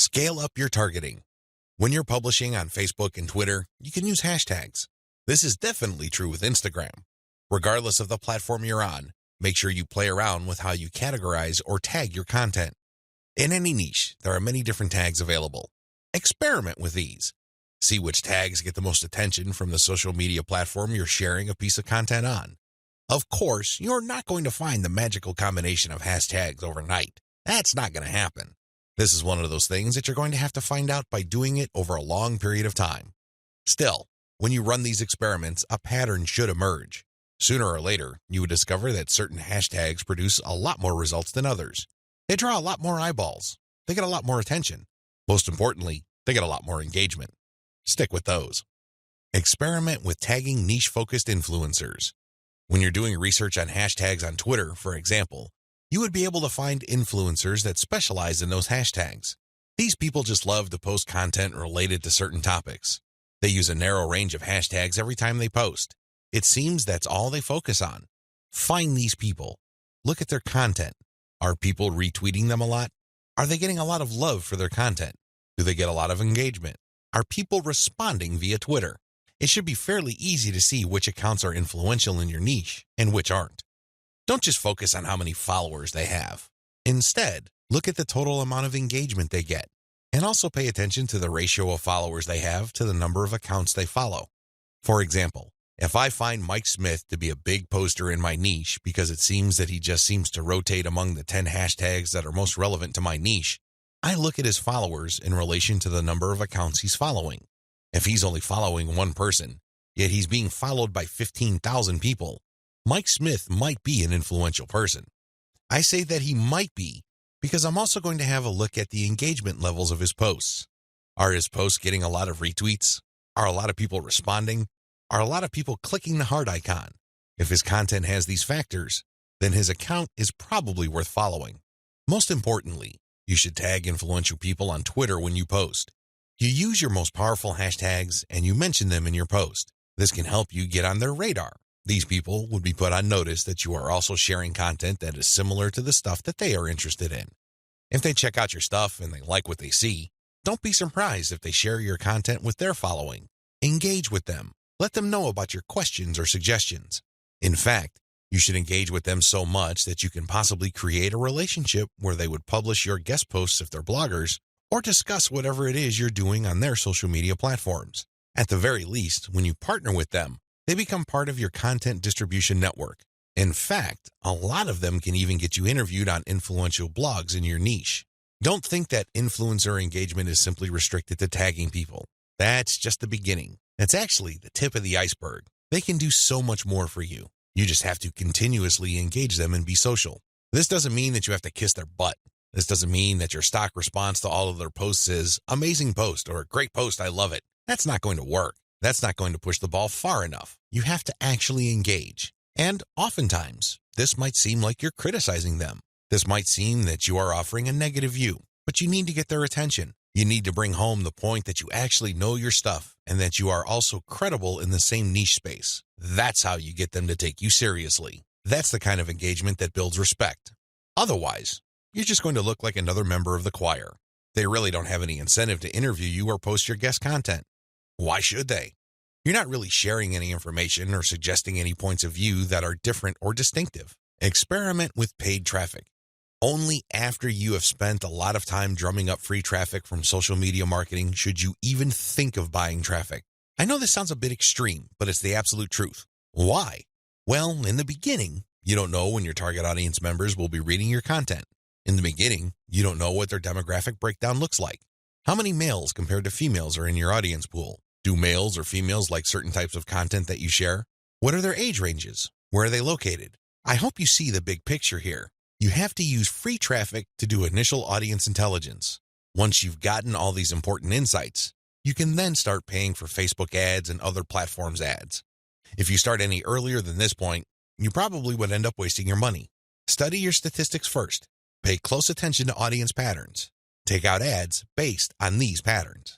Scale up your targeting. When you're publishing on Facebook and Twitter, you can use hashtags. This is definitely true with Instagram. Regardless of the platform you're on, make sure you play around with how you categorize or tag your content. In any niche, there are many different tags available. Experiment with these. See which tags get the most attention from the social media platform you're sharing a piece of content on. Of course, you're not going to find the magical combination of hashtags overnight. That's not going to happen. This is one of those things that you're going to have to find out by doing it over a long period of time. Still, when you run these experiments, a pattern should emerge. Sooner or later, you would discover that certain hashtags produce a lot more results than others. They draw a lot more eyeballs. They get a lot more attention. Most importantly, they get a lot more engagement. Stick with those. Experiment with tagging niche-focused influencers. When you're doing research on hashtags on Twitter, for example, you would be able to find influencers that specialize in those hashtags. These people just love to post content related to certain topics. They use a narrow range of hashtags every time they post. It seems that's all they focus on. Find these people. Look at their content. Are people retweeting them a lot? Are they getting a lot of love for their content? Do they get a lot of engagement? Are people responding via Twitter? It should be fairly easy to see which accounts are influential in your niche and which aren't. Don't just focus on how many followers they have. Instead, look at the total amount of engagement they get, and also pay attention to the ratio of followers they have to the number of accounts they follow. For example, if I find Mike Smith to be a big poster in my niche because it seems that he just seems to rotate among the 10 hashtags that are most relevant to my niche, I look at his followers in relation to the number of accounts he's following. If he's only following one person, yet he's being followed by 15,000 people, Mike Smith might be an influential person. I say that he might be because I'm also going to have a look at the engagement levels of his posts. Are his posts getting a lot of retweets? Are a lot of people responding? Are a lot of people clicking the heart icon? If his content has these factors, then his account is probably worth following. Most importantly, you should tag influential people on Twitter when you post. You use your most powerful hashtags and you mention them in your post. This can help you get on their radar. These people would be put on notice that you are also sharing content that is similar to the stuff that they are interested in. If they check out your stuff and they like what they see, don't be surprised if they share your content with their following. Engage with them. Let them know about your questions or suggestions. In fact, you should engage with them so much that you can possibly create a relationship where they would publish your guest posts if they're bloggers, or discuss whatever it is you're doing on their social media platforms. At the very least, when you partner with them, they become part of your content distribution network. In fact, a lot of them can even get you interviewed on influential blogs in your niche. Don't think that influencer engagement is simply restricted to tagging people. That's just the beginning. That's actually the tip of the iceberg. They can do so much more for you. You just have to continuously engage them and be social. This doesn't mean that you have to kiss their butt. This doesn't mean that your stock response to all of their posts is amazing post or great post, I love it. That's not going to work. That's not going to push the ball far enough. You have to actually engage. And oftentimes, this might seem like you're criticizing them. This might seem that you are offering a negative view, but you need to get their attention. You need to bring home the point that you actually know your stuff and that you are also credible in the same niche space. That's how you get them to take you seriously. That's the kind of engagement that builds respect. Otherwise, you're just going to look like another member of the choir. They really don't have any incentive to interview you or post your guest content. Why should they? You're not really sharing any information or suggesting any points of view that are different or distinctive. Experiment with paid traffic. Only after you have spent a lot of time drumming up free traffic from social media marketing should you even think of buying traffic. I know this sounds a bit extreme, but it's the absolute truth. Why? Well, in the beginning, you don't know when your target audience members will be reading your content. In the beginning, you don't know what their demographic breakdown looks like. How many males compared to females are in your audience pool? Do males or females like certain types of content that you share? What are their age ranges? Where are they located? I hope you see the big picture here. You have to use free traffic to do initial audience intelligence. Once you've gotten all these important insights, you can then start paying for Facebook ads and other platforms' ads. If you start any earlier than this point, you probably would end up wasting your money. Study your statistics first. Pay close attention to audience patterns. Take out ads based on these patterns.